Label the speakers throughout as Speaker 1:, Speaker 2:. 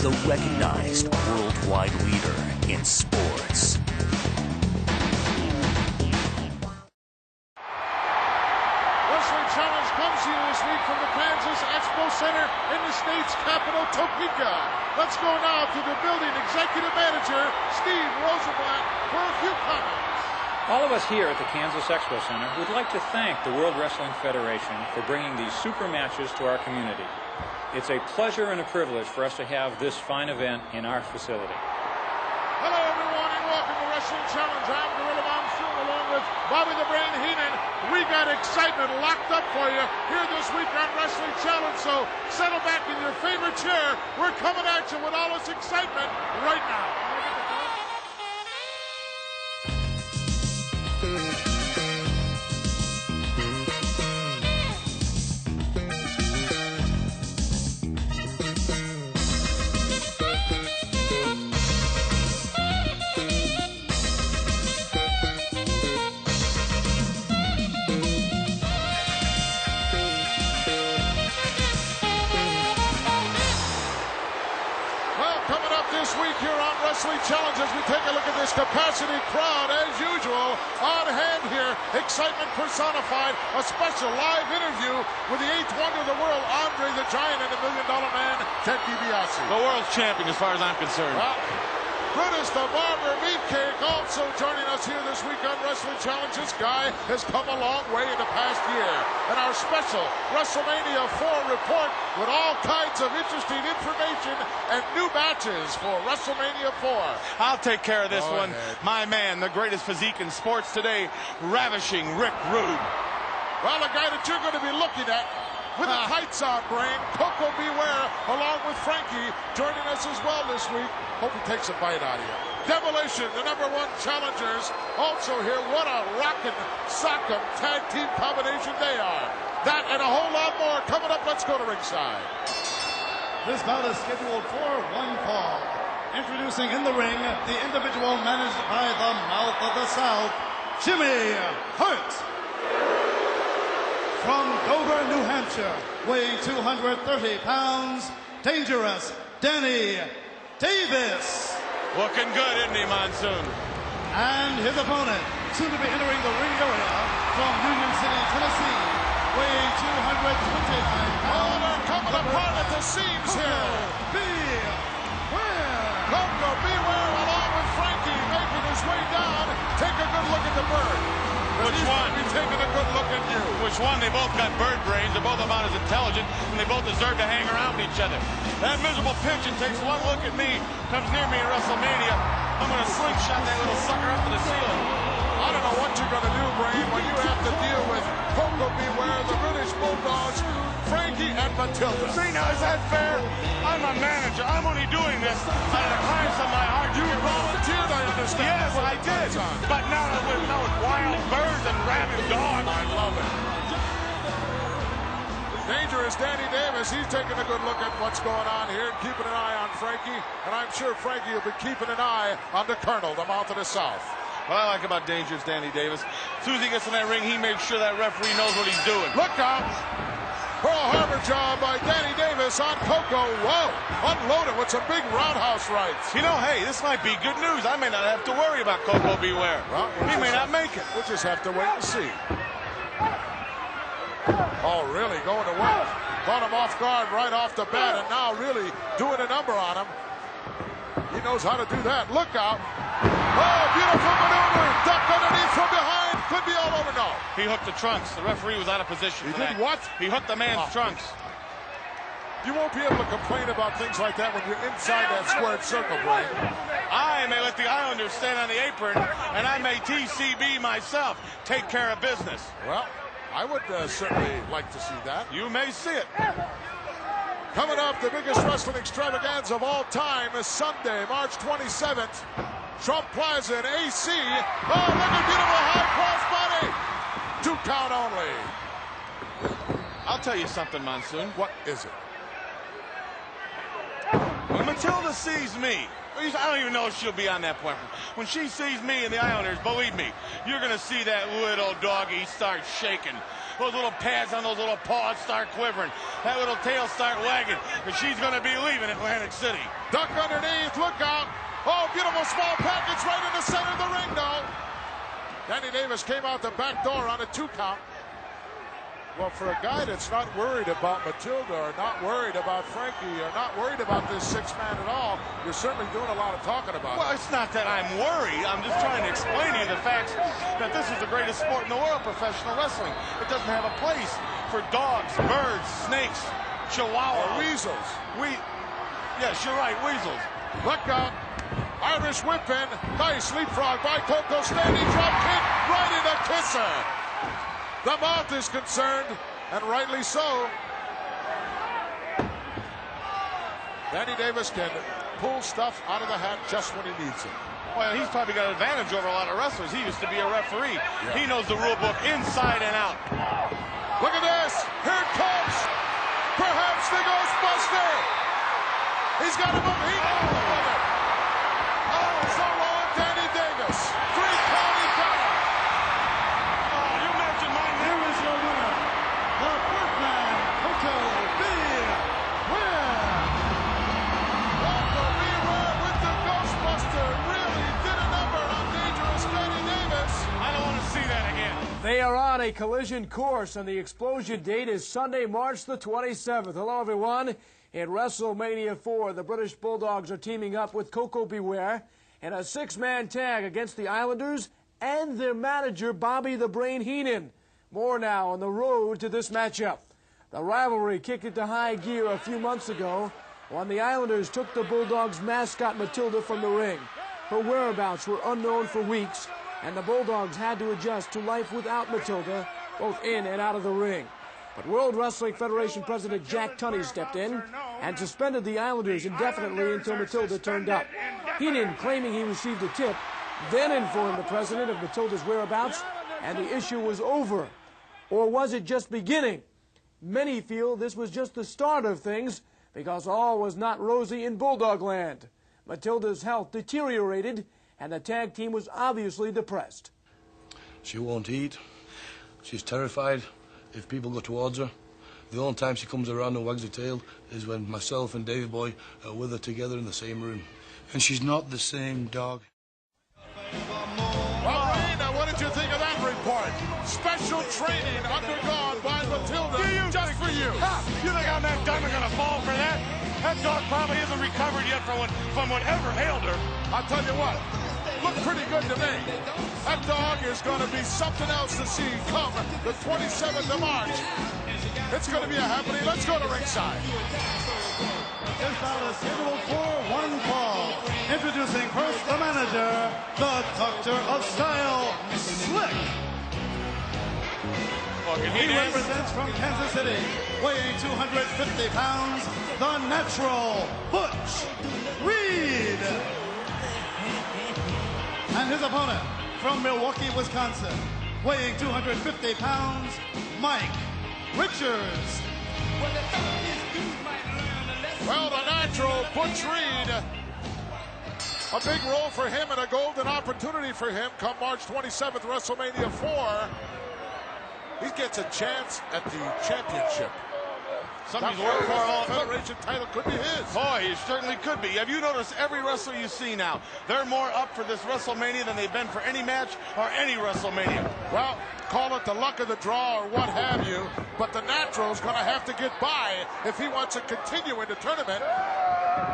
Speaker 1: the recognized worldwide leader in sports.
Speaker 2: Wrestling Challenge comes to you this week from the Kansas Expocentre in the state's capital, Topeka. Let's go now to the building executive manager, Steve Rosenblatt, for a few comments.
Speaker 3: All of us here at the Kansas Expocentre would like to thank the World Wrestling Federation for bringing these super matches to our community. It's a pleasure and a privilege for us to have this fine event in our facility.
Speaker 2: Hello, everyone, and welcome to Wrestling Challenge. I'm Gorilla Monsoon along with Bobby the Brain Heenan. We got excitement locked up for you here this week on Wrestling Challenge, so settle back in your favorite chair. We're coming at you with all this excitement right now. This week here on Wrestling Challenge, as we take a look at this capacity crowd, as usual, on hand here, excitement personified, a special live interview with the eighth wonder of the world, Andre the Giant, and the $1 Million Man, Ted DiBiase.
Speaker 4: The world's champion, as far as I'm concerned.
Speaker 2: Brutus the Barber Beefcake also joining us here this week on Wrestling Challenge. This guy has come a long way in the past year. And our special WrestleMania 4 report with all kinds of interesting information and new matches for WrestleMania 4.
Speaker 4: I'll take care of this one.
Speaker 2: Ahead.
Speaker 4: My man, the greatest physique in sports today, ravishing Rick Rude.
Speaker 2: Well, the guy that you're going to be looking at with the tights on, Brain, Koko B, Ware, along with Frankie, joining us as well this week. Hope he takes a bite out of you. Demolition, the #1 challengers, also here. What a rockin' sock'em tag team combination they are. That and a whole lot more coming up. Let's go to ringside.
Speaker 5: This bout is scheduled for one fall. Introducing in the ring, the individual managed by the Mouth of the South, Jimmy Hart. From Dover, New Hampshire, weighing 230 pounds, Dangerous Danny Davis.
Speaker 4: Looking good, isn't he, Monsoon?
Speaker 5: And his opponent, soon to be entering the ring area, from Union City, Tennessee, weighing 229 pounds.
Speaker 2: Oh, they're coming apart at the seams here. Koko B, Ware, along with Frankie, making his way down. Take a good look at the bird.
Speaker 4: Which one?
Speaker 2: He's taking a good look at you.
Speaker 4: Which one? They both got bird brains. They're both about as intelligent, and they both deserve to hang around each other. That miserable pigeon takes one look at me, comes near me in WrestleMania. I'm going to slingshot that little sucker up to the ceiling.
Speaker 2: I don't know what you're going to do, Brain, when you have to deal with Koko B, Ware, the British Bulldogs, Frankie, and Matilda.
Speaker 4: See, now, is that fair? I'm a manager. I'm only doing this out of the kindness of my heart.
Speaker 2: You volunteered, I understand.
Speaker 4: Yes, I did. But now with wild birds and rabid dogs.
Speaker 2: I love it. Dangerous Danny Davis, he's taking a good look at what's going on here and keeping an eye on Frankie. And I'm sure Frankie will be keeping an eye on the Colonel, the Mouth of the South.
Speaker 4: What I like about Dangerous Danny Davis, as soon as he gets in that ring, he makes sure that referee knows what he's doing.
Speaker 2: Look out! Pearl Harbor job by Danny Davis on Koko. Whoa! Unloaded with some big roundhouse rights.
Speaker 4: You know, hey, this might be good news. I may not have to worry about Koko B, Ware.
Speaker 2: Well,
Speaker 4: he may not make it.
Speaker 2: We'll just have to wait and see. Oh, really going to work. Caught him off guard right off the bat, and now really doing a number on him. He knows how to do that. Look out. Oh, beautiful maneuver. Duck underneath from behind. Could be all over. No.
Speaker 4: He hooked the trunks. The referee was out of position.
Speaker 2: He
Speaker 4: for
Speaker 2: did
Speaker 4: that.
Speaker 2: what?
Speaker 4: He hooked the man's trunks.
Speaker 2: You won't be able to complain about things like that when you're inside that squared circle, Brain.
Speaker 4: I may let the Islanders stand on the apron, and I may TCB myself take care of business.
Speaker 2: Well, I would certainly like to see that.
Speaker 4: You may see it.
Speaker 2: Coming up, the biggest wrestling extravaganza of all time is Sunday, March 27th. Trump Plaza in AC. Oh, look at beautiful high cross body. 2 count only.
Speaker 4: I'll tell you something, Monsoon.
Speaker 2: What is it?
Speaker 4: When Matilda sees me, I don't even know if she'll be on that point. When she sees me and the Islanders, believe me, you're going to see that little doggy start shaking. Those little pads on those little paws start quivering. that little tail start wagging, because she's going to be leaving Atlantic City.
Speaker 2: Duck underneath, look out. Oh, beautiful small package right in the center of the ring, though. Danny Davis came out the back door on a 2 count. Well, for a guy that's not worried about Matilda or not worried about Frankie or not worried about this 6-man at all, you're certainly doing a lot of talking about it.
Speaker 4: Well, it's not that I'm worried. I'm just trying to explain to you the facts that this is the greatest sport in the world, professional wrestling. It doesn't have a place for dogs, birds, snakes, chihuahuas.
Speaker 2: Weasels.
Speaker 4: Yes, you're right, weasels.
Speaker 2: Look out. Irish whip in. Nice leapfrog by Koko. Standing drop kick right in the kisser. The mouth is concerned, and rightly so. Danny Davis can pull stuff out of the hat just when he needs it.
Speaker 4: Well, he's probably got an advantage over a lot of wrestlers. He used to be a referee. Yeah. He knows the rule book inside and out.
Speaker 2: Look at this. Here it comes. Perhaps the Ghostbuster. He's got him up. He got him with it. Oh, so long, Danny Davis. 3 count, he got him.
Speaker 5: Here is your winner, the Birdman, Koko B. Ware.
Speaker 2: Koko B. Ware with the Ghostbuster really did a number on dangerous Danny Davis.
Speaker 4: I don't want to see that again.
Speaker 6: They are on a collision course, and the explosion date is Sunday, March the 27th. Hello, everyone. In WrestleMania 4, the British Bulldogs are teaming up with Koko B. Ware in a 6-man tag against the Islanders and their manager, Bobby the Brain Heenan. More now on the road to this matchup. The rivalry kicked into high gear a few months ago when the Islanders took the Bulldogs' mascot Matilda from the ring. Her whereabouts were unknown for weeks, and the Bulldogs had to adjust to life without Matilda, both in and out of the ring. But World Wrestling Federation President Jack Tunney stepped in and suspended the Islanders indefinitely until Matilda turned up. Heenan, claiming he received a tip, then informed the president of Matilda's whereabouts, and the issue was over. Or was it just beginning? Many feel this was just the start of things, because all was not rosy in Bulldog land. Matilda's health deteriorated, and the tag team was obviously depressed.
Speaker 7: She won't eat. She's terrified if people go towards her. The only time she comes around and wags her tail is when myself and Davey Boy are with her together in the same room. And she's not the same dog.
Speaker 2: Well, Raina, what did you think of that report? Special training undergone by Matilda just for you.
Speaker 4: You think I'm that dumb and gonna fall for that? That dog probably isn't recovered yet from whatever ailed her.
Speaker 2: I'll tell you what, looked pretty good to me. That dog is going to be something else to see come the 27th of March. It's going to be a happening. Let's go to ringside.
Speaker 5: This bout is scheduled for 1 fall. Introducing first the manager, the Doctor of Style, Slick. He represents from Kansas City, weighing 250 pounds, the natural Butch Reed. And his opponent from Milwaukee, Wisconsin, weighing 250 pounds, Mike Richards.
Speaker 2: Well, the natural Butch Reed. A big role for him and a golden opportunity for him come March 27th, WrestleMania 4. He gets a chance at the championship.
Speaker 4: Somebody's worked for all.
Speaker 2: Federation title could be his.
Speaker 4: Boy, it certainly could be. Have you noticed every wrestler you see now, they're more up for this WrestleMania than they've been for any match or any WrestleMania?
Speaker 2: Well, call it the luck of the draw or what have you, but the natural's going to have to get by if he wants to continue in the tournament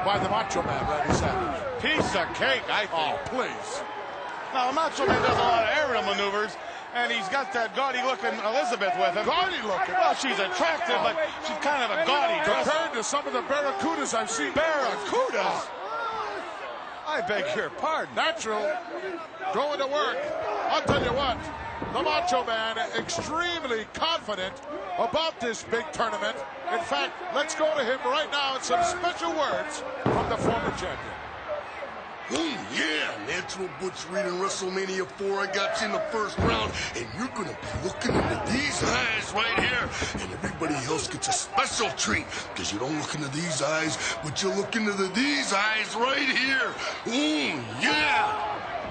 Speaker 2: by the Macho Man, Randy Savage.
Speaker 4: Piece of cake, I think.
Speaker 2: Oh, please.
Speaker 4: Now, the Macho Man does a lot of aerial maneuvers, and he's got that gaudy-looking Elizabeth with him.
Speaker 2: Gaudy-looking?
Speaker 4: Well, she's attractive, but she's kind of a gaudy dress.
Speaker 2: Compared to some of the Barracudas I've seen.
Speaker 4: Barracudas? I beg your pardon.
Speaker 2: Natural, going to work. I'll tell you what, the Macho Man extremely confident about this big tournament. In fact, let's go to him right now and some special words from the former champion.
Speaker 8: Yeah, natural Butch Reed in WrestleMania 4. I got you in the first round, and you're going to be looking into these eyes right here. And everybody else gets a special treat, because you don't look into these eyes, but you look into these eyes right here. Yeah.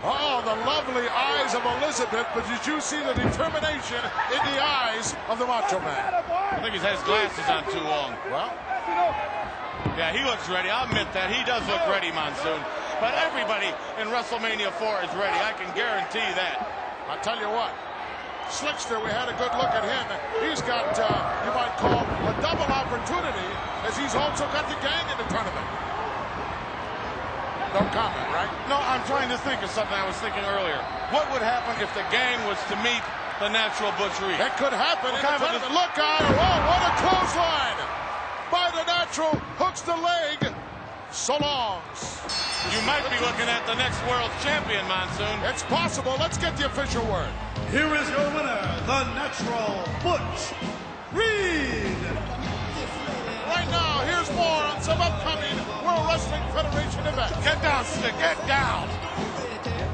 Speaker 2: Oh, the lovely eyes of Elizabeth, but did you see the determination in the eyes of the Macho Man?
Speaker 4: I think he's had his glasses on too long.
Speaker 2: Well,
Speaker 4: yeah, he looks ready. I'll admit that. He does look ready, Monsoon. But everybody in WrestleMania 4 is ready. I can guarantee that.
Speaker 2: I'll tell you what. Slickster, we had a good look at him. He's got, you might call, a double opportunity, as he's also got the gang in the tournament. No comment, right?
Speaker 4: No, I'm trying to think of something I was thinking earlier. What would happen if the gang was to meet the natural Butch Reed?
Speaker 2: That could happen in the tournament. Look out! Oh, what a clothesline! By the natural, hooks the leg. So long.
Speaker 4: You might be looking at the next world champion, Monsoon.
Speaker 2: It's possible. Let's get the official word.
Speaker 5: Here is your winner, the natural Butch Reed.
Speaker 2: Right now, here's more on some upcoming World Wrestling Federation events.
Speaker 4: Get down, Stick. Get down.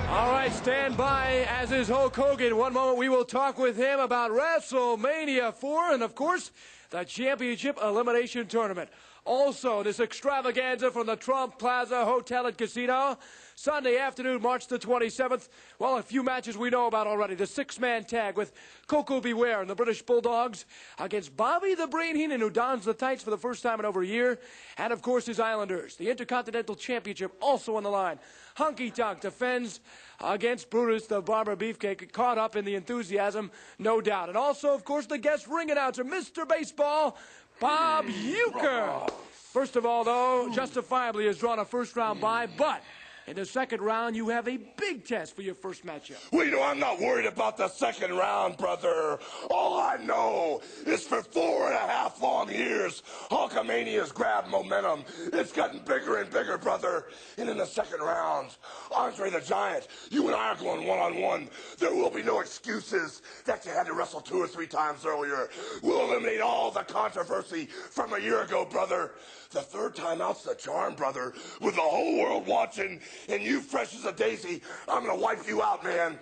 Speaker 6: All right, stand by, as is Hulk Hogan. One moment we will talk with him about WrestleMania 4 and, of course, the Championship Elimination Tournament. Also, this extravaganza from the Trump Plaza Hotel and Casino, Sunday afternoon, March the 27th. Well, a few matches we know about already. The six-man tag with Koko B and the British Bulldogs against Bobby the Brain Heenan, who dons the tights for the first time in over a year. And, of course, his Islanders. The Intercontinental Championship also on the line. Honky Tonk defends against Brutus the Barber Beefcake, caught up in the enthusiasm, no doubt. And also, of course, the guest ring announcer, Mr. Baseball, Bob Uecker. First of all, though, justifiably has drawn a first-round bye, but in the second round, you have a big test for your first matchup.
Speaker 8: Well, you know, I'm not worried about the second round, brother. All I know is for 4.5 long years, Hulkamania's grabbed momentum. It's gotten bigger and bigger, brother. And in the second round, Andre the Giant, you and I are going one-on-one. There will be no excuses that you had to wrestle 2 or 3 times earlier. We'll eliminate all the controversy from a year ago, brother. The third time out's the charm, brother. With the whole world watching and you fresh as a daisy, I'm gonna wipe you out, man.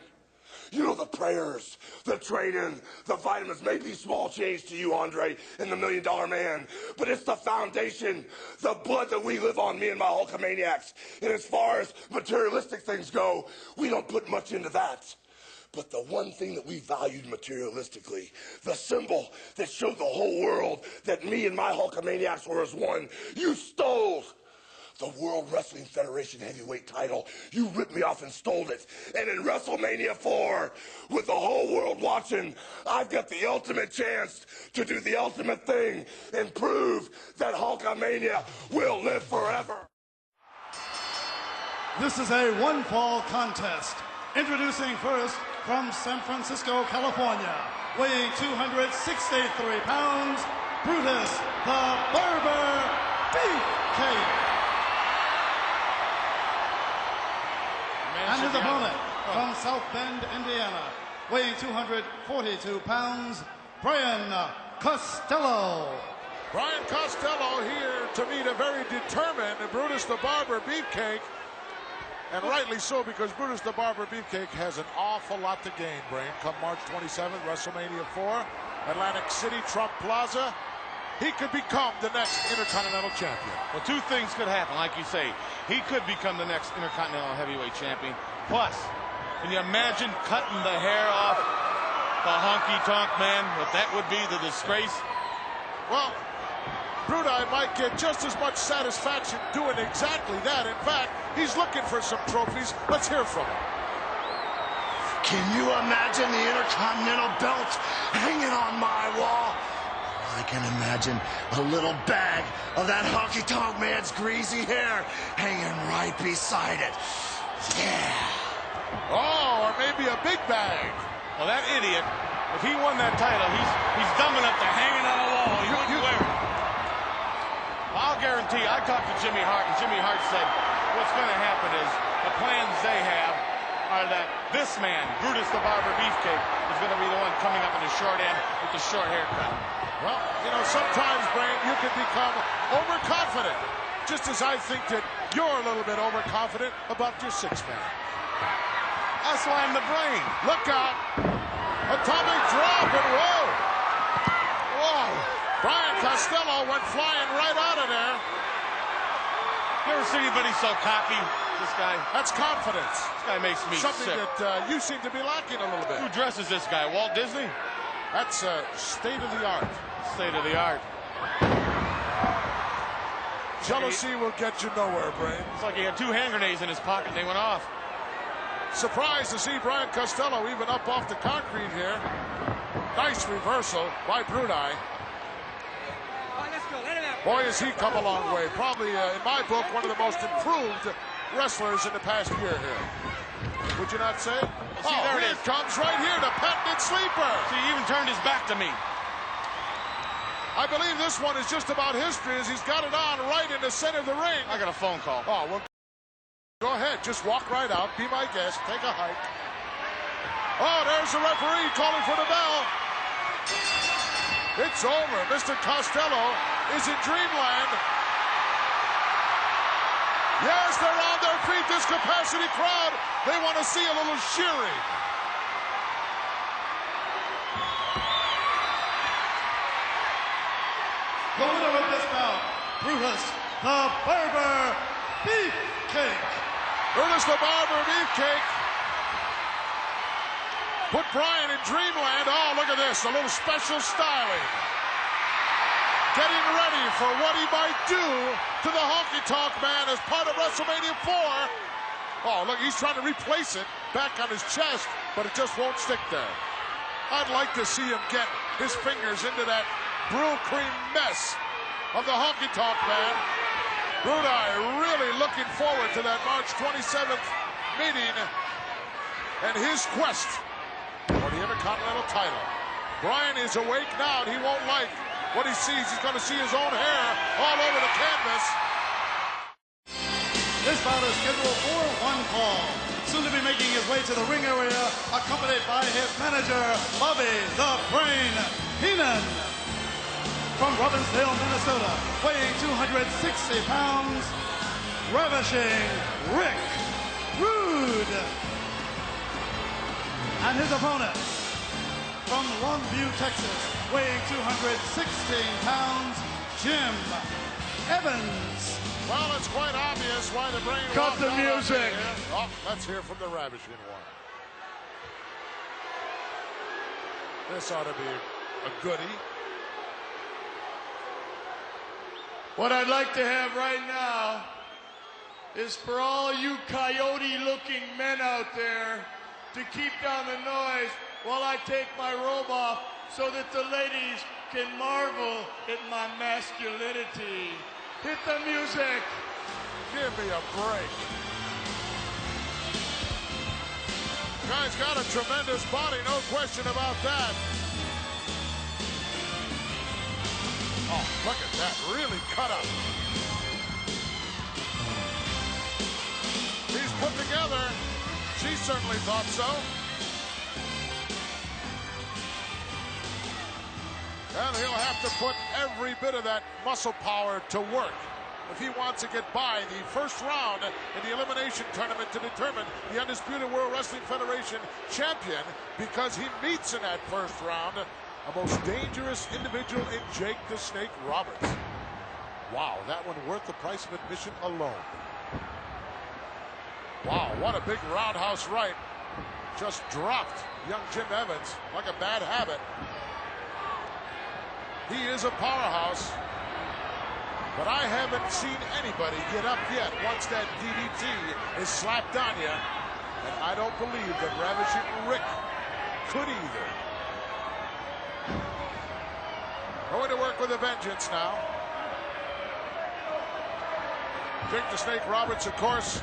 Speaker 8: You know, the prayers, the training, the vitamins may be small change to you, Andre, and the $1 Million Man, but it's the foundation, the blood that we live on, me and my Hulkamaniacs. And as far as materialistic things go, we don't put much into that. But the one thing that we valued materialistically, the symbol that showed the whole world that me and my Hulkamaniacs were as one, you stole. The World Wrestling Federation heavyweight title. You ripped me off and stole it. And in WrestleMania 4, with the whole world watching, I've got the ultimate chance to do the ultimate thing and prove that Hulkamania will live forever.
Speaker 5: This is a one-fall contest. Introducing first from San Francisco, California, weighing 263 pounds, Brutus the Barber Beefcake. And his opponent from South Bend, Indiana, weighing 242 pounds, Brian Costello.
Speaker 2: Brian Costello here to meet a very determined Brutus the Barber Beefcake. And rightly so, because Brutus the Barber Beefcake has an awful lot to gain, Brain. Come March 27th, WrestleMania 4, Atlantic City, Trump Plaza. He could become the next Intercontinental Champion.
Speaker 4: Well, 2 things could happen, like you say. He could become the next Intercontinental Heavyweight Champion. Plus, can you imagine cutting the hair off the honky-tonk man? What that would be, the disgrace?
Speaker 2: Well, Brutus might get just as much satisfaction doing exactly that. In fact, he's looking for some trophies. Let's hear from him.
Speaker 8: Can you imagine the Intercontinental belt hanging on my wall? I can imagine a little bag of that honky-tonk man's greasy hair hanging right beside it. Yeah.
Speaker 2: Oh, or maybe a big bag.
Speaker 4: Well, that idiot, if he won that title, he's dumb enough to hang it on a wall. He wouldn't wear it. I'll guarantee, I talked to Jimmy Hart, and Jimmy Hart said what's going to happen is the plans they have are that this man, Brutus the Barber Beefcake, is going to be the one coming up in the short end with the short haircut.
Speaker 2: Well, you know, sometimes, Brain, you can become overconfident, just as I think that you're a little bit overconfident about your six-man.
Speaker 4: That's why I'm the Brain.
Speaker 2: Look out. Atomic drop and roll. Whoa. Brian Costello went flying right out of there.
Speaker 4: You ever see anybody so cocky? This guy.
Speaker 2: That's confidence.
Speaker 4: This guy makes me
Speaker 2: something
Speaker 4: sick.
Speaker 2: that you seem to be lacking a little bit.
Speaker 4: Who dresses this guy? Walt Disney?
Speaker 2: That's state of the art.
Speaker 4: State of the art.
Speaker 2: Jealousy will get you nowhere, Brain.
Speaker 4: It's like he had 2 hand grenades in his pocket and they went off.
Speaker 2: Surprised to see Brian Costello even up off the concrete here. Nice reversal by Brutus. Boy, has he come a long way. Probably, in my book, one of the most improved wrestlers in the past year here. Would you not say?
Speaker 4: Well, see, there
Speaker 2: here it comes right here, the patented sleeper.
Speaker 4: See, he even turned his back to me.
Speaker 2: I believe this one is just about history as he's got it on right in the center of the ring.
Speaker 4: I got a phone call.
Speaker 2: Oh, well, go ahead. Just walk right out. Be my guest. Take a hike. Oh, there's the referee calling for the bell. It's over. Mr. Costello is in dreamland. Yes, they're on their feet. This capacity crowd, they want to see a little cheering.
Speaker 5: The winner of this bout, Brutus the Barber Beefcake.
Speaker 2: Brutus the Barber Beefcake put Brian in dreamland. Oh, look at this, a little special styling. Getting ready for what he might do to the Honky Tonk Man as part of WrestleMania 4. Oh, look, he's trying to replace it back on his chest, but it just won't stick there. I'd like to see him get his fingers into that Brill Cream mess of the Honky Tonk Man. Brutus really looking forward to that March 27th meeting and his quest for the Intercontinental title. Brian is awake now, and he won't like what he sees. He's going to see his own hair all over the canvas.
Speaker 5: This bout is scheduled for 1 fall. Soon to be making his way to the ring area, accompanied by his manager, Bobby the Brain Heenan. From Robbinsdale, Minnesota, weighing 260 pounds, Ravishing Rick Rude. And his opponent, from Longview, Texas, weighing 216 pounds, Jim Evans.
Speaker 2: Well, it's quite obvious why the Brain
Speaker 9: Cut the
Speaker 2: walked out
Speaker 9: music.
Speaker 2: here. Oh, let's hear from the Ravishing one. This ought to be a goodie.
Speaker 9: What I'd like to have right now is for all you coyote-looking men out there to keep down the noise while I take my robe off so that the ladies can marvel at my masculinity. Hit the music.
Speaker 2: Give me a break. Guy's got a tremendous body, no question about that. Oh, look at that, really cut up. He's put together. She certainly thought so. And he'll have to put every bit of that muscle power to work if he wants to get by the first round in the elimination tournament to determine the Undisputed World Wrestling Federation champion, because he meets in that first round a most dangerous individual in Jake the Snake Roberts. Wow, that one worth the price of admission alone. Wow, what a big roundhouse right. Just dropped young Jim Evans like a bad habit. He is a powerhouse, but I haven't seen anybody get up yet once that DDT is slapped on you, and I don't believe that Ravishing Rick could either. Going to work with a vengeance now. Jake the Snake Roberts, of course,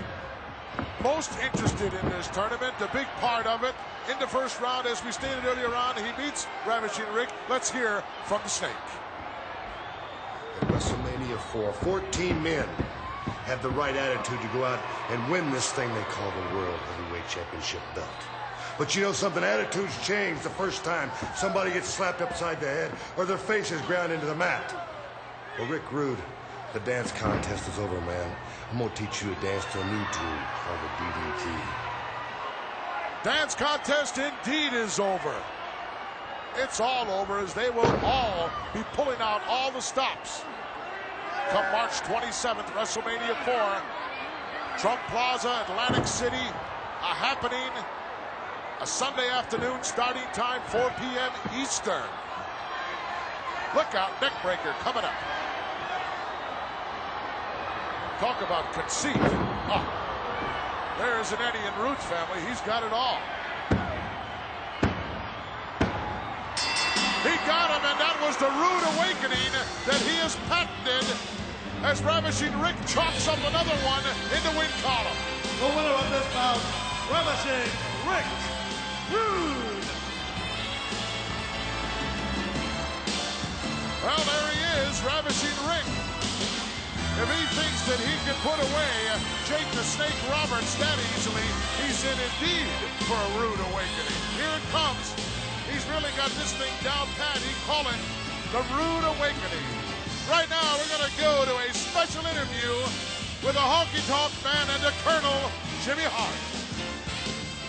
Speaker 2: most interested in this tournament, a big part of it. In the first round, as we stated earlier on, he meets Ravishing Rick. Let's hear from the Snake.
Speaker 8: At WrestleMania 4, 14 men had the right attitude to go out and win this thing they call the World Heavyweight Championship belt. But you know something? Attitudes change the first time somebody gets slapped upside the head or their face is ground into the mat. Well, Rick Rude, the dance contest is over, man. I'm going to teach you to dance to a new tune called the DDT.
Speaker 2: Dance contest indeed is over. It's all over as they will all be pulling out all the stops. come March 27th, WrestleMania 4. Trump Plaza, Atlantic City, a happening, a Sunday afternoon, starting time 4 p.m. Eastern. Look out, neck breaker coming up. Talk about conceit. Oh, there's an Eddie and Ruth family. He's got it all. He got him, and that was the rude awakening that he has patented as Ravishing Rick chops up another one in the win column.
Speaker 5: The winner of this bout, Ravishing Rick Rude.
Speaker 2: Well, there he is, Ravishing Rick. If he thinks that he can put away Jake the Snake Roberts that easily, he's in indeed for a rude awakening. Here it comes. He's really got this thing down pat. He call it the Rude Awakening. Right now, we're going to go to a special interview with a honky-tonk man and a Colonel Jimmy Hart.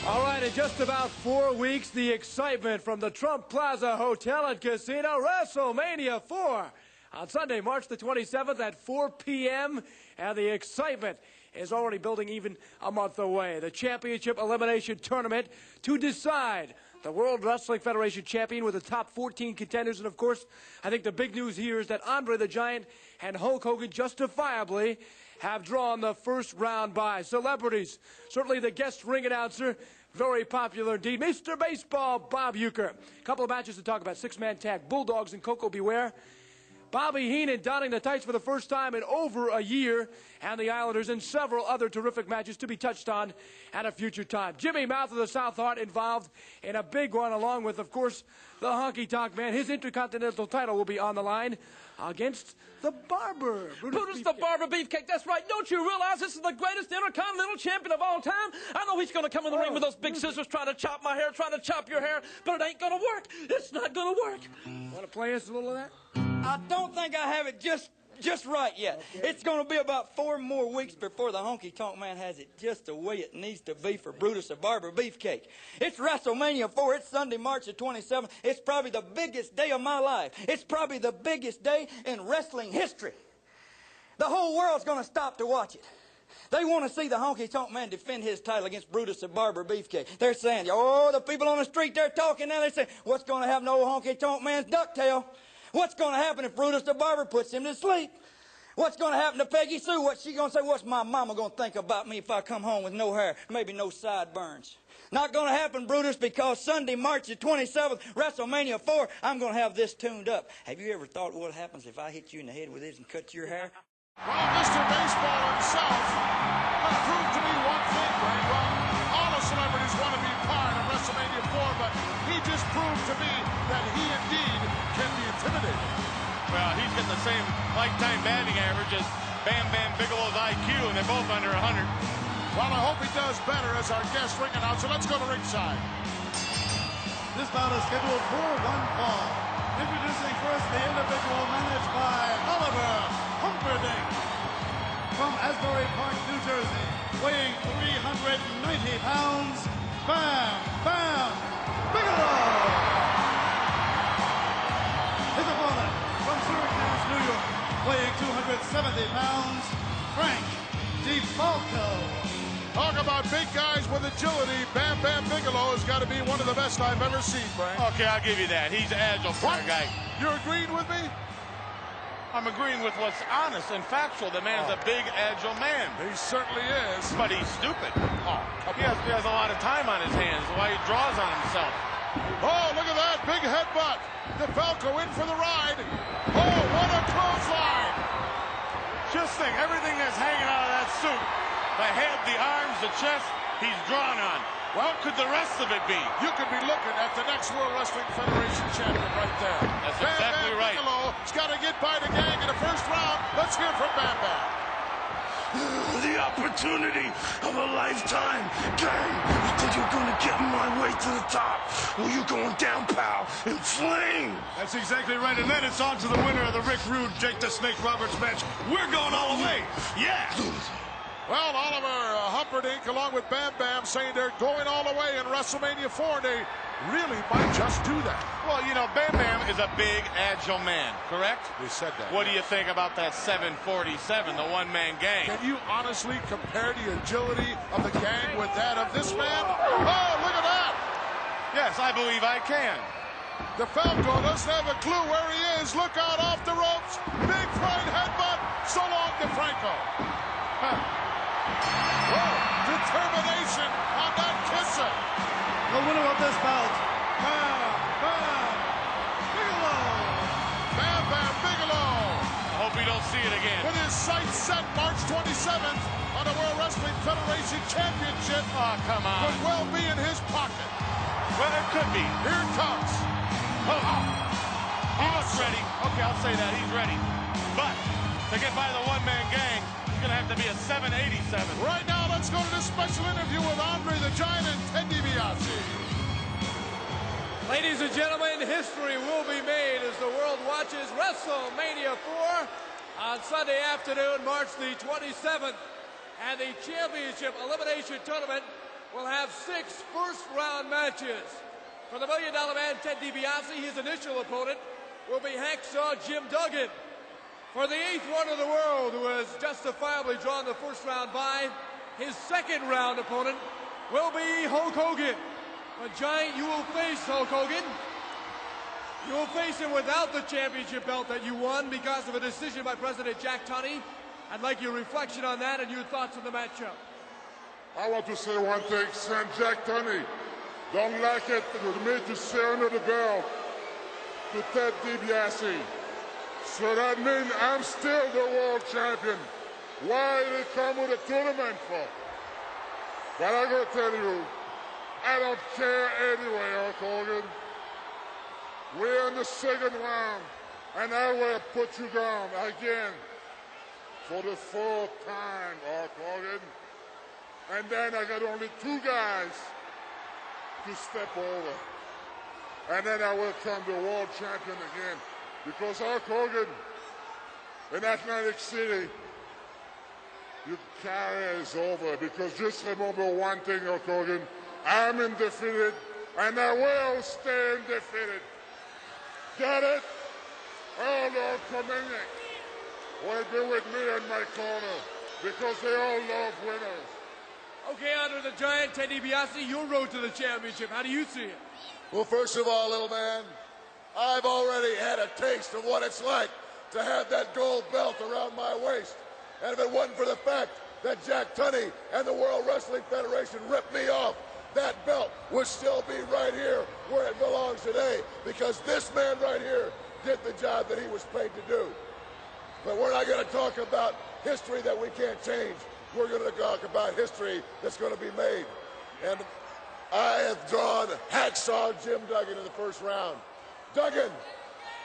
Speaker 6: All right, in just about 4 weeks, the excitement from the Trump Plaza Hotel and Casino, WrestleMania 4 on Sunday, March the 27th at 4 p.m. And the excitement is already building even a month away. The championship elimination tournament to decide the World Wrestling Federation champion with the top 14 contenders. And, of course, I think the big news here is that Andre the Giant and Hulk Hogan justifiably have drawn the first round bye. Celebrities, certainly the guest ring announcer, very popular indeed, Mr. Baseball, Bob Uecker. A couple of matches to talk about. Six-man tag, Bulldogs and Koko B. Ware. Bobby Heenan donning the tights for the first time in over a year, and the Islanders, and several other terrific matches to be touched on at a future time. Jimmy Mouth of the South Heart involved in a big one, along with, of course, the Honky Tonk Man. His Intercontinental title will be on the line against the Barber.
Speaker 10: Brutus the Barber Beefcake, that's right. Don't you realize this is the greatest Intercontinental Champion of all time? I know he's going to come in the ring with those big scissors trying to chop my hair, trying to chop your hair, but it ain't going to work. It's not going to work.
Speaker 6: Want to play us a little of that?
Speaker 10: I don't think I have it just right yet. Okay. It's going to be about 4 more weeks before the Honky Tonk Man has it just the way it needs to be for Brutus the Barber Beefcake. It's WrestleMania 4. It's Sunday, March the 27th. It's probably the biggest day of my life. It's probably the biggest day in wrestling history. The whole world's going to stop to watch it. They want to see the Honky Tonk Man defend his title against Brutus the Barber Beefcake. They're saying, oh, the people on the street, they're talking now. They say, what's going to happen to old Honky Tonk Man's ducktail? What's going to happen if Brutus the Barber puts him to sleep? What's going to happen to Peggy Sue? What's she going to say? What's my mama going to think about me if I come home with no hair, maybe no sideburns? Not going to happen, Brutus, because Sunday, March the 27th, WrestleMania 4, I'm going to have this tuned up. Have you ever thought what happens if I hit you in the head with this and cut your hair?
Speaker 2: Well, Mr. Baseball himself proved to me one thing, Ray. Well, all the celebrities want to be part of WrestleMania 4, but he just proved to me that he indeed can be intimidated.
Speaker 4: Well, he's got the same lifetime batting average as Bam Bam Bigelow's IQ, and they're both under 100.
Speaker 2: Well, I hope he does better as our guest ring announcer. Let's go to ringside.
Speaker 5: This bout is scheduled for 1 fall. Introducing first the individual managed by Oliver Humperdink. From Asbury Park, New Jersey, weighing 390 pounds, Bam Bam Bigelow. His opponent from Syracuse, New York, weighing 270 pounds, Frank DeFalco.
Speaker 2: Talk about big guys with agility. Bam Bam Bigelow has got to be one of the best I've ever seen, Frank.
Speaker 4: Okay, I'll give you that. He's agile for a guy.
Speaker 2: You're agreeing with me?
Speaker 4: I'm agreeing with what's honest and factual. The man's a big, agile man.
Speaker 2: He certainly is.
Speaker 4: But he's stupid. He has a lot of time on his hands, why he draws on himself.
Speaker 2: Oh, look at that. Big headbutt. DeFalco in for the ride. Oh, what a clothesline.
Speaker 4: Just think, everything that's hanging out of that suit, the head, the arms, the chest, he's drawn on. What could the rest of it be?
Speaker 2: You could be looking at the next World Wrestling Federation champion right there.
Speaker 4: That's
Speaker 2: Bam
Speaker 4: exactly
Speaker 2: Bam
Speaker 4: right.
Speaker 2: Bigelow's got to get by the gang in the first round. Let's hear from Bam Bam.
Speaker 8: The opportunity of a lifetime. Gang, you think you're gonna get in my way to the top? Well, you're going down, pal, in flames.
Speaker 9: That's exactly right. And then it's on to the winner of the Rick Rude, Jake the Snake Roberts match. We're going all the way. Yeah.
Speaker 2: Well, Oliver Humperdink, along with Bam Bam, saying they're going all the way in WrestleMania 4. They really might just do that.
Speaker 4: Well, you know, Bam Bam is a big, agile man, correct?
Speaker 2: We said that.
Speaker 4: What do you think about that 747, the one-man gang?
Speaker 2: Can you honestly compare the agility of the gang with that of this man? Oh, look at that!
Speaker 4: Yes, I believe I can.
Speaker 2: The Falco doesn't have a clue where he is. Look out off the ropes. Big front headbutt. So long to Franco. Whoa, determination on that kisser.
Speaker 5: The winner of this bout, Bam Bam Bigelow.
Speaker 2: Bam Bam Bigelow.
Speaker 4: I hope we don't see it again.
Speaker 2: With his sights set March 27th on the World Wrestling Federation Championship.
Speaker 4: Oh, come on.
Speaker 2: Could well be in his pocket.
Speaker 4: Well, it could be.
Speaker 2: Here it comes.
Speaker 4: He looks ready. Okay, I'll say that. He's ready. But to get by the one-man gang, he's going to have to be a 787.
Speaker 2: Right now, let's go to this special interview with Andre the Giant and Ted DiBiase.
Speaker 6: Ladies and gentlemen, history will be made as the world watches WrestleMania 4 on Sunday afternoon, March the 27th. And the championship elimination tournament will have 6 first-round matches. For the $1 Million Man, Ted DiBiase, his initial opponent will be Hacksaw Jim Duggan. For the 8th wonder of the world, who has justifiably drawn the first round bye, his second-round opponent will be Hulk Hogan. But Giant, you will face Hulk Hogan. You will face him without the championship belt that you won because of a decision by President Jack Tunney. I'd like your reflection on that and your thoughts on the matchup.
Speaker 11: I want to say one thing, Saint Jack Tunney. Don't like it for me to say under the belt to Ted DiBiase. So that means I'm still the world champion. Why did they come with a tournament for? But I'm going to tell you, I don't care anyway, Hulk Hogan. We're in the second round, and I will put you down again for the 4th time, Hulk Hogan. And then I got only 2 guys to step over. And then I will become the world champion again. Because Hulk Hogan, in Atlantic City, your career is over. Because just remember one thing, Hulk Hogan, I'm undefeated, and I will stay undefeated. Got it? Oh, Lord Dominic will be with me in my corner, because they all love winners.
Speaker 6: Okay, Andre the Giant, Ted DiBiase, your road to the championship. How do you see it?
Speaker 12: Well, first of all, little man, I've already had a taste of what it's like to have that gold belt around my waist. And if it wasn't for the fact that Jack Tunney and the World Wrestling Federation ripped me off, that belt would still be right here where it belongs today, because this man right here did the job that he was paid to do. But we're not going to talk about history that we can't change. We're going to talk about history that's going to be made. And I have drawn Hacksaw Jim Duggan in the first round. Duggan,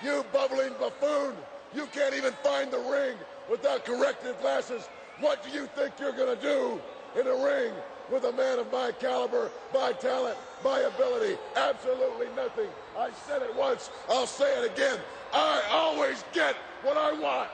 Speaker 12: you bubbling buffoon, you can't even find the ring without corrective glasses. What do you think you're going to do in a ring with a man of my caliber, my talent, my ability? Absolutely nothing. I said it once, I'll say it again. I always get what I want.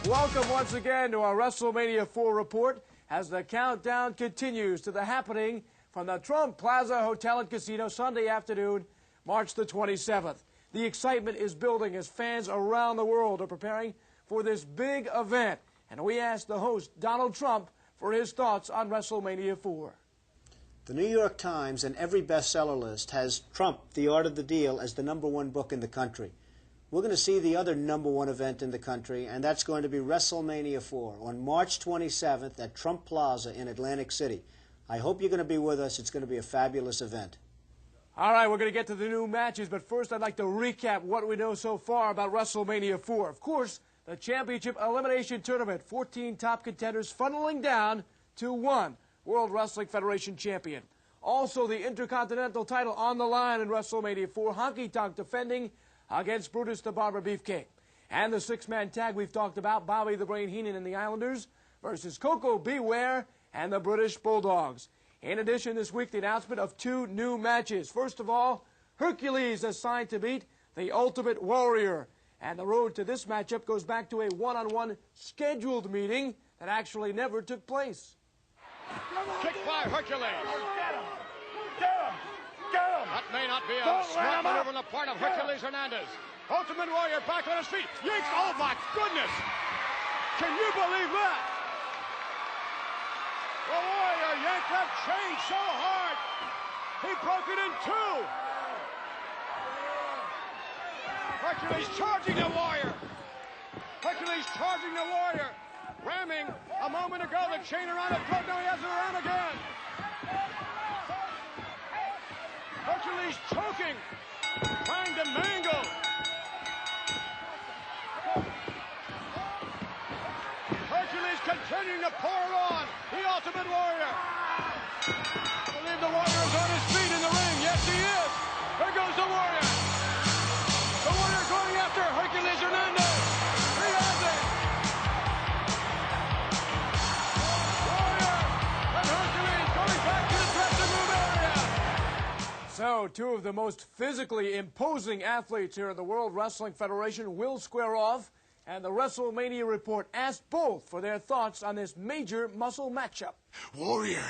Speaker 6: Welcome once again to our WrestleMania 4 report as the countdown continues to the happening from the Trump Plaza Hotel and Casino Sunday afternoon, March the 27th. The excitement is building as fans around the world are preparing for this big event. And we asked the host, Donald Trump, for his thoughts on WrestleMania 4.
Speaker 13: The New York Times and every bestseller list has Trump, The Art of the Deal, as the #1 book in the country. We're going to see the other #1 event in the country, and that's going to be WrestleMania 4 on March 27th at Trump Plaza in Atlantic City. I hope you're going to be with us. It's going to be a fabulous event.
Speaker 6: All right, we're going to get to the new matches, but first I'd like to recap what we know so far about WrestleMania 4. Of course, the championship elimination tournament, 14 top contenders funneling down to 1 World Wrestling Federation champion. Also, the Intercontinental title on the line in WrestleMania 4, Honky Tonk defending against Brutus the Barber Beefcake. And the 6-man tag we've talked about, Bobby the Brain Heenan and the Islanders versus Koko B, Ware and the British Bulldogs. In addition, this week, the announcement of 2 new matches. First of all, Hercules assigned to beat the Ultimate Warrior. And the road to this matchup goes back to a one-on-one scheduled meeting that actually never took place.
Speaker 14: Kick by Hercules.
Speaker 15: Get him! Get him! Get him!
Speaker 14: That may not be a
Speaker 15: Don't
Speaker 14: smart
Speaker 15: let him up.
Speaker 14: maneuver on the part of Hercules Hernandez. Ultimate Warrior back on his feet. Yeeks, oh my goodness! Can you believe that? The Warrior yanked that chain so hard, he broke it in two. Hercules charging the Warrior. Hercules charging the Warrior. Ramming a moment ago the chain around the throat. Now he has it around again. Hercules choking, trying to mangle. Hercules continuing to pour it on. The Ultimate Warrior. I believe the Warrior is on his feet in the ring. Yes, he is. There goes the Warrior. The Warrior going after Hercules Hernandez. He has it. Warrior and Hercules going back to the dressing room area.
Speaker 6: So, two of the most physically imposing athletes here in the World Wrestling Federation will square off, and the WrestleMania Report asked both for their thoughts on this major muscle matchup.
Speaker 8: Warrior,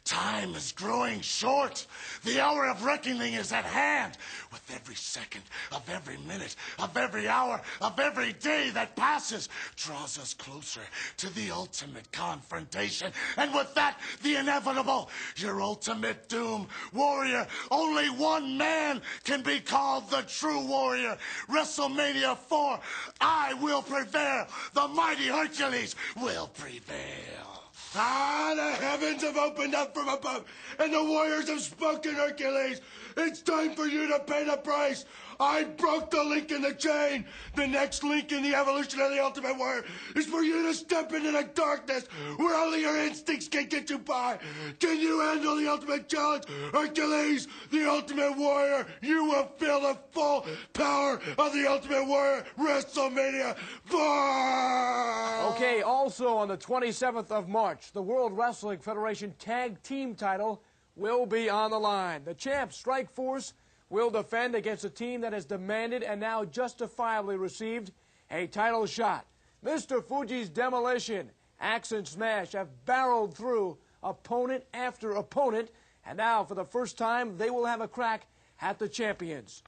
Speaker 8: time is growing short. The hour of reckoning is at hand. With every second of every minute of every hour of every day that passes draws us closer to the ultimate confrontation. And with that, the inevitable, your ultimate doom. Warrior, only one man can be called the true warrior. WrestleMania 4, I will prevail. The mighty Hercules will prevail. Ah, the heavens have opened up from above, and the warriors have spoken, Hercules. It's time for you to pay the price. I broke the link in the chain. The next link in the evolution of the Ultimate Warrior is for you to step into the darkness where only your instincts can get you by. Can you handle the ultimate challenge? Hercules, the Ultimate Warrior, you will feel the full power of the Ultimate Warrior WrestleMania 4!
Speaker 6: Okay, also on the 27th of March, the World Wrestling Federation Tag Team title will be on the line. The champ, Strikeforce, will defend against a team that has demanded and now justifiably received a title shot. Mr. Fuji's Demolition, Axe and Smash have barreled through opponent after opponent, and now for the first time they will have a crack at the champions.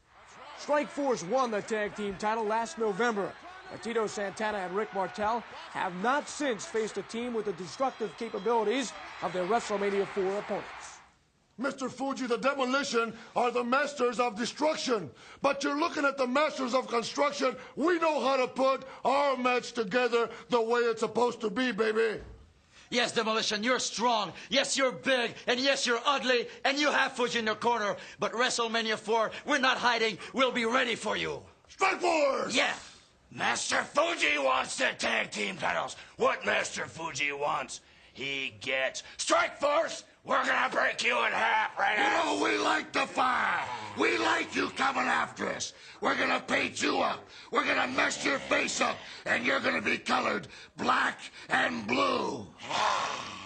Speaker 6: Strikeforce won the tag team title last November, but Tito Santana and Rick Martel have not since faced a team with the destructive capabilities of their WrestleMania 4 opponents.
Speaker 11: Mr. Fuji, the Demolition are the masters of destruction. But you're looking at the masters of construction. We know how to put our match together the way it's supposed to be, baby.
Speaker 16: Yes, Demolition, you're strong. Yes, you're big. And yes, you're ugly. And you have Fuji in your corner. But WrestleMania 4, we're not hiding. We'll be ready for you.
Speaker 8: Strikeforce!
Speaker 16: Yeah.
Speaker 17: Master Fuji wants the tag team titles. What Master Fuji wants, he gets. Strikeforce! We're gonna break you in half right now.
Speaker 8: You know, we like the fire. We like you coming after us. We're gonna paint you up. We're gonna mess your face up. And you're gonna be colored black and blue.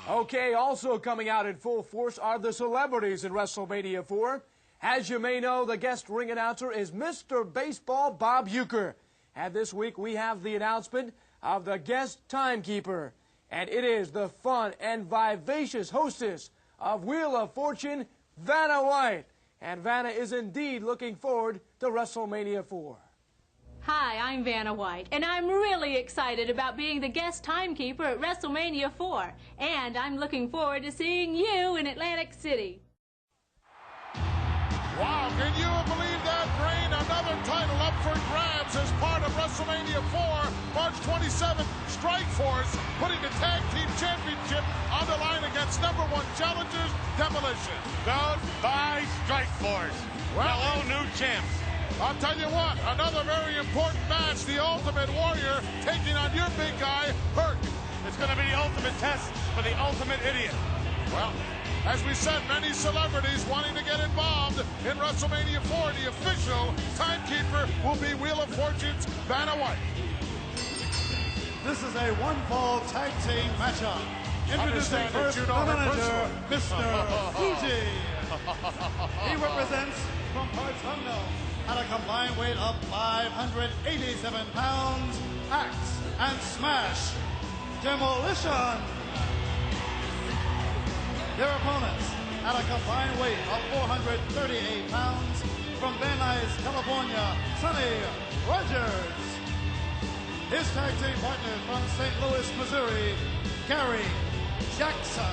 Speaker 6: Okay, also coming out in full force are the celebrities in WrestleMania 4. As you may know, the guest ring announcer is Mr. Baseball Bob Uecker. And this week we have the announcement of the guest timekeeper. And it is the fun and vivacious hostess of Wheel of Fortune, Vanna White. And Vanna is indeed looking forward to WrestleMania 4.
Speaker 18: Hi, I'm Vanna White, and I'm really excited about being the guest timekeeper at WrestleMania 4. And I'm looking forward to seeing you in Atlantic City.
Speaker 2: Wow, can you believe that, Brain? Another title up for grabs as part of WrestleMania 4, March 27th. Strikeforce putting the Tag Team Championship on the line against #1 challengers, Demolition.
Speaker 4: Goodbye, Strikeforce. Hello, new champs.
Speaker 2: I'll tell you what, another very important match, the Ultimate Warrior taking on your big guy, Hurt.
Speaker 4: It's going to be the ultimate test for the ultimate idiot.
Speaker 2: Well, as we said, many celebrities wanting to get involved in WrestleMania 4. The official timekeeper will be Wheel of Fortune's Vanna White.
Speaker 5: This is a one-fall tag team matchup. Introducing first the manager, Mr. Fuji. He represents from parts unknown at a combined weight of 587 pounds, Axe and Smash, Demolition. Their opponents, at a combined weight of 438 pounds, from Van Nuys, California, Sonny Rogers. His tag team partner from St. Louis, Missouri, Gary Jackson.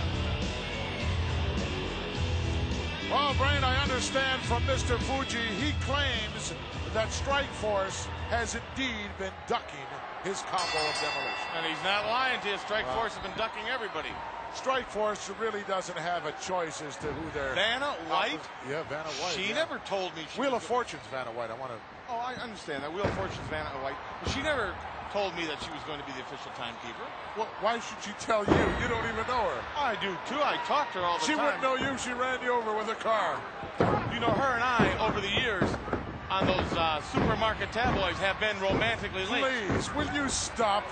Speaker 2: Well, Brain, I understand from Mr. Fuji, he claims that Strikeforce has indeed been ducking his combo of Demolition.
Speaker 4: And he's not lying to you. Strikeforce has been ducking everybody.
Speaker 2: Strikeforce really doesn't have a choice as to who they're...
Speaker 4: Vanna White?
Speaker 2: Yeah, Vanna White.
Speaker 4: She never told me she
Speaker 2: Wheel of Fortune's Vanna White. I want to...
Speaker 4: Oh, I understand that. Wheel of Fortune's Vanna White. But she never told me that she was going to be the official timekeeper.
Speaker 2: Well, why should she tell you? You don't even know her.
Speaker 4: I do, too. I talk to her all the time.
Speaker 2: She wouldn't know you. She ran you over with a car.
Speaker 4: You know, her and I, over the years, on those supermarket tabloids, have been romantically linked.
Speaker 2: Please, will you stop?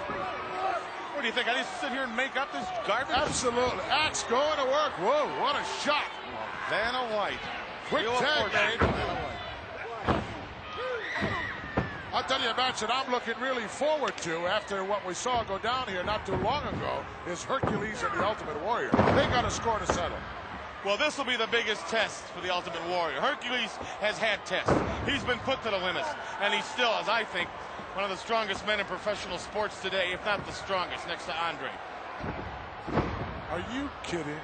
Speaker 4: What do you think? I just sit here and make up this garbage?
Speaker 2: Absolutely. Axe going to work. Whoa, what a shot.
Speaker 4: Vanna White.
Speaker 2: Quick tag, mate. I'll tell you a match that I'm looking really forward to after what we saw go down here not too long ago is Hercules and the Ultimate Warrior. They got a score to settle.
Speaker 4: Well, this will be the biggest test for the Ultimate Warrior. Hercules has had tests. He's been put to the limits. And he's still, as I think, one of the strongest men in professional sports today, if not the strongest, next to Andre.
Speaker 2: Are you kidding?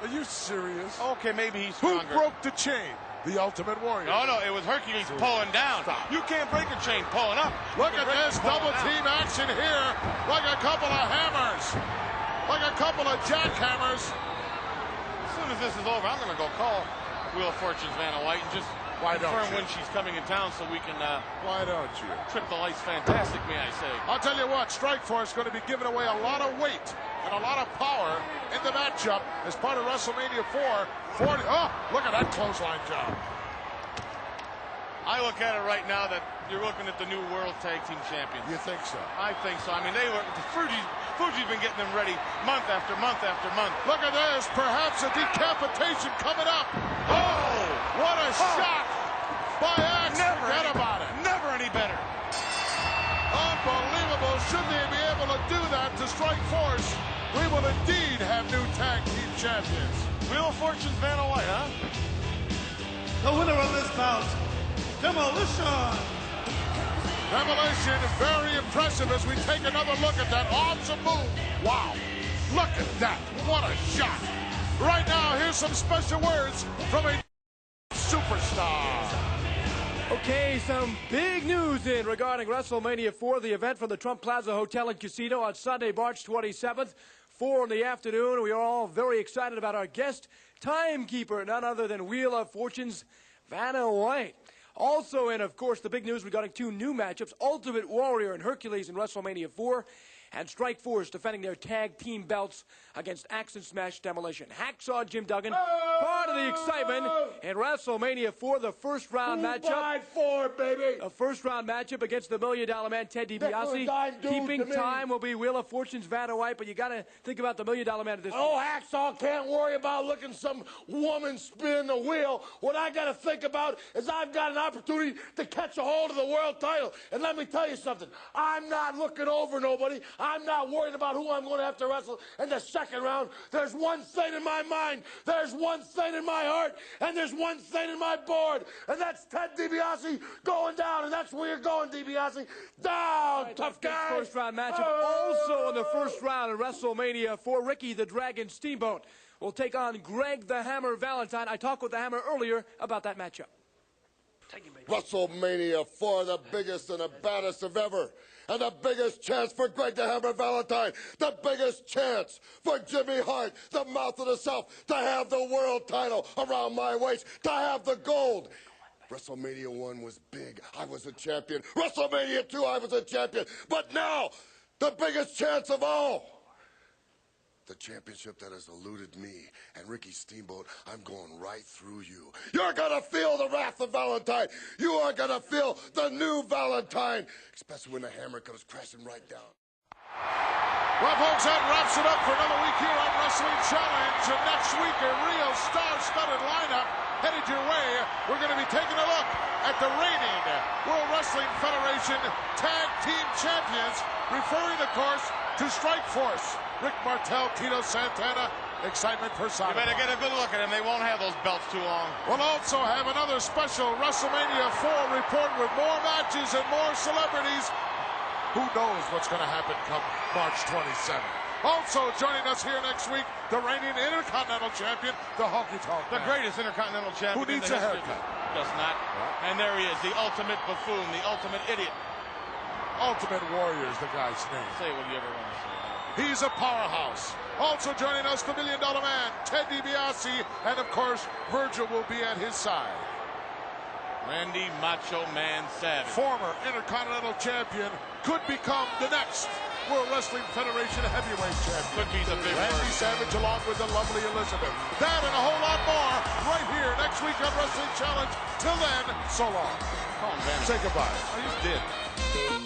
Speaker 2: Are you serious?
Speaker 4: Okay, maybe he's stronger.
Speaker 2: Who broke the chain? The Ultimate Warrior.
Speaker 4: No, it was Hercules pulling down.
Speaker 2: Stop.
Speaker 4: You can't break a chain pulling up.
Speaker 2: Look at this double team action here. Like a couple of hammers. Like a couple of jackhammers.
Speaker 4: As soon as this is over, I'm going to go call Wheel of Fortune's Vanna White and just confirm when she's coming in town so we can
Speaker 2: why don't you?
Speaker 4: Trip the lights fantastic, may I say.
Speaker 2: I'll tell you what, Strikeforce is going to be giving away a lot of weight and a lot of power in the matchup as part of WrestleMania 4. Oh, look at that clothesline job.
Speaker 4: I look at it right now that you're looking at the new World Tag Team Champions.
Speaker 2: You think so?
Speaker 4: I think so. I mean, Fuji's been getting them ready month after month after month.
Speaker 2: Look at this. Perhaps a decapitation coming up. Oh, what a shot by Axe. Forget about it.
Speaker 4: Never any better.
Speaker 2: Unbelievable. Should they be able to do that to Strikeforce, we will indeed have new tag team champions.
Speaker 4: Wheel of Fortune's Vanna White, huh?
Speaker 5: The winner of this bout, Demolition.
Speaker 2: Demolition is very impressive as we take another look at that awesome move. Wow. Look at that. What a shot. Right now, here's some special words from a superstar.
Speaker 6: Okay, some big news in regarding WrestleMania 4, the event from the Trump Plaza Hotel and Casino on Sunday, March 27th, 4 in the afternoon. We are all very excited about our guest timekeeper, none other than Wheel of Fortune's Vanna White. Also, and of course, the big news regarding two new matchups, Ultimate Warrior and Hercules in WrestleMania 4, and Strikeforce defending their tag team belts against Axe and Smash Demolition. Hacksaw Jim Duggan, part of the excitement in WrestleMania 4, the first round matchup.
Speaker 15: Baby.
Speaker 6: A first round matchup against the $1 Million Man, Ted DiBiase. Keeping time will be Wheel of Fortune's Vanna White, but you got to think about the $1 Million Man at this point.
Speaker 15: Oh, Hacksaw can't worry about looking some woman spin the wheel. What I got to think about is I've got an opportunity to catch a hold of the world title. And let me tell you something. I'm not looking over nobody. I'm not worried about who I'm going to have to wrestle in the second round. There's one thing in my mind. There's one thing in my heart. And there's one thing in my board. And that's Ted DiBiase going down. And that's where you're going, DiBiase. Down, right, tough guy.
Speaker 6: First round matchup. Also in the first round in WrestleMania 4, Ricky the Dragon Steamboat will take on Greg the Hammer Valentine. I talked with the Hammer earlier about that matchup.
Speaker 12: WrestleMania 4, the biggest and the baddest of ever. And the biggest chance for Greg the Hammer Valentine. The biggest chance for Jimmy Hart, the mouth of the South, to have the world title around my waist, to have the gold. WrestleMania 1 was big. I was a champion. WrestleMania 2, I was a champion. But now, the biggest chance of all. The championship that has eluded me and Ricky Steamboat, I'm going right through you. You're going to feel the wrath of Valentine. You are going to feel the new Valentine, especially when the hammer comes crashing right down.
Speaker 2: Well, folks, that wraps it up for another week here on Wrestling Challenge. And next week, a real star-studded lineup headed your way. We're going to be taking a look at the reigning World Wrestling Federation Tag Team Champions, referring, of course, to Strikeforce, Rick Martel, Tito Santana, excitement personified.
Speaker 4: You better get a good look at them. They won't have those belts too long.
Speaker 2: We'll also have another special WrestleMania 4 report with more matches and more celebrities. Who knows what's going to happen come March 27th. Also joining us here next week, the reigning Intercontinental Champion, the Honky Tonk Man.
Speaker 4: The greatest Intercontinental Champion.
Speaker 2: Who needs a haircut?
Speaker 4: Does not. Yeah. And there he is, the ultimate buffoon, the ultimate idiot.
Speaker 2: Ultimate Warrior is the guy's name.
Speaker 4: Say what you ever want to say.
Speaker 2: He's a powerhouse. Also joining us, the $1 Million Man, Ted DiBiase, and of course, Virgil will be at his side.
Speaker 4: Randy Macho Man Savage.
Speaker 2: Former Intercontinental Champion, could become the next World Wrestling Federation Heavyweight Champion.
Speaker 4: Could be the big
Speaker 2: Randy Savage along with the lovely Elizabeth. That and a whole lot more right here next week on Wrestling Challenge. Till then, so long.
Speaker 4: Call him Vanity.
Speaker 2: Say goodbye.
Speaker 4: Oh, you did.